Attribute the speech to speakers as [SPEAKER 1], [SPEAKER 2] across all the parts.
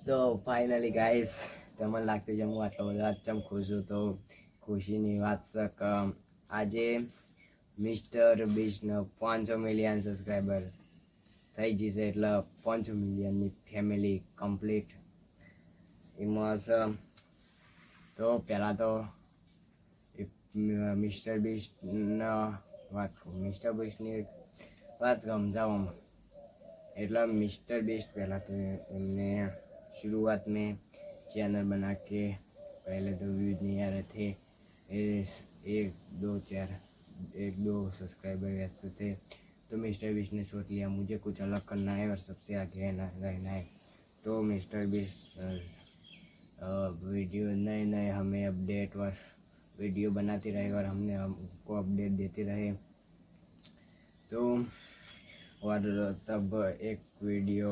[SPEAKER 1] તો finally guys તમને લાગતું છે હું આટલો બધો ચમ ખુશ છું. તો ખુશીની વાત છે કે આજે મિસ્ટર બીસ્ટનો 500 મિલિયન સબસ્ક્રાઈબર થઈ જશે, એટલે 500 મિલિયનની ફેમિલી કમ્પ્લીટ. એમાં તો પહેલાં તો મિસ્ટર બીસ્ટના મિસ્ટર બીસ્ટની વાત સમજાવવામાં, એટલે मिस्टर बीस्ट पहला तो हमने शुरुआत में चैनल बना के पहले तो व्यूज नहीं आ रहे थे, एक दो सब्सक्राइबर ऐसे थे. तो मिस्टर बीस्ट ने सोच लिया मुझे कुछ अलग करना है और सबसे आगे रहना है. तो मिस्टर बीस्ट वीडियो नए हमें अपडेट और वीडियो बनाते रहे और हमको अपडेट देते रहे. तो और तब एक वीडियो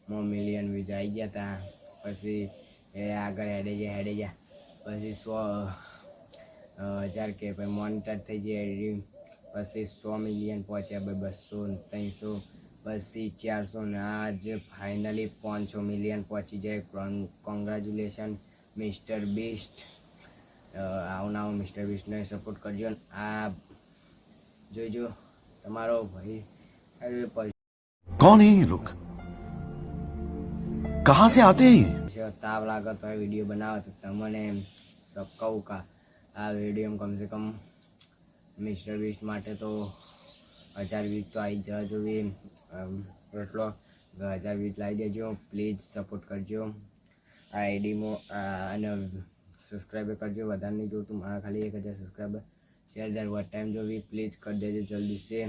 [SPEAKER 1] मिलियन व्यूज आई गया था. પછી આગળ હેડે જા પછી 100,000 કે પછી મોનિટાઈઝ થઈ જાય. પછી 100 મિલિયન પહોંચ્યા, ભાઈ 200 300 પછી 400 ને આજ ફાઇનલી 500 મિલિયન પહોંચી જાય. Congratulation mister Beast. આવું મિસ્ટર બીસ્ટને સપોર્ટ કરજો. આ જોઈજો તમારો ભાઈ.
[SPEAKER 2] कौन है ये लोग, कहाँ से आते हैं ये?
[SPEAKER 1] તાવ લાગે તો વિડીયો બનાવો તો તમને કહું કે આ વિડીયો કમસે કમ મિસ્ટર બીસ્ટ માટે તો 1000 વ્યુઝ તો આવી જવા જોઈએ. એટલો 1000 વ્યુઝ લાવી દેજો પ્લીઝ. સપોર્ટ કરજો આ આઈડીમાં અને સબસ્ક્રાઈબર કરજો. વધારે નહીં જોતું મારા ખાલી 1000 સબસ્ક્રાઈબર. 4000 વોટ ટાઈમ જોવી પ્લીઝ કરી દેજો જલ્દી છે.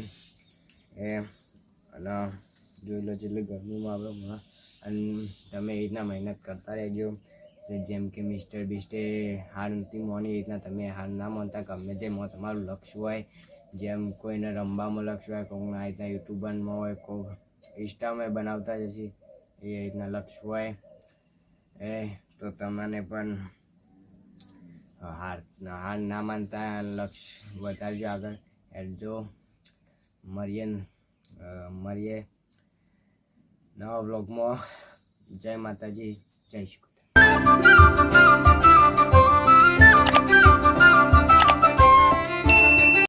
[SPEAKER 1] અને જોઈ લો જેટલી ગરમીમાં આવે હમણાં, અને તમે એ રીતના મહેનત કરતા રહેજો. જેમ કે મિસ્ટર બીસ્ટે હાર નથી માની, એ રીતના તમે હાર ના માનતા. ગમે તેમાં તમારું લક્ષ્ય હોય, જેમ કોઈને રમવામાં લક્ષ્ય હોય, કોઈને આ રીતના યુટ્યુબરમાં હોય, કોઈ ઇન્સ્ટામાં બનાવતા જશે, એ રીતના લક્ષ્ય હોય તો તમને પણ હાર ના માનતા લક્ષ્ય વધારજો, આગળ હેડજો. મળીએ નવા બ્લોગમાં. જય માતાજી, જય શ્રી કૃષ્ણ.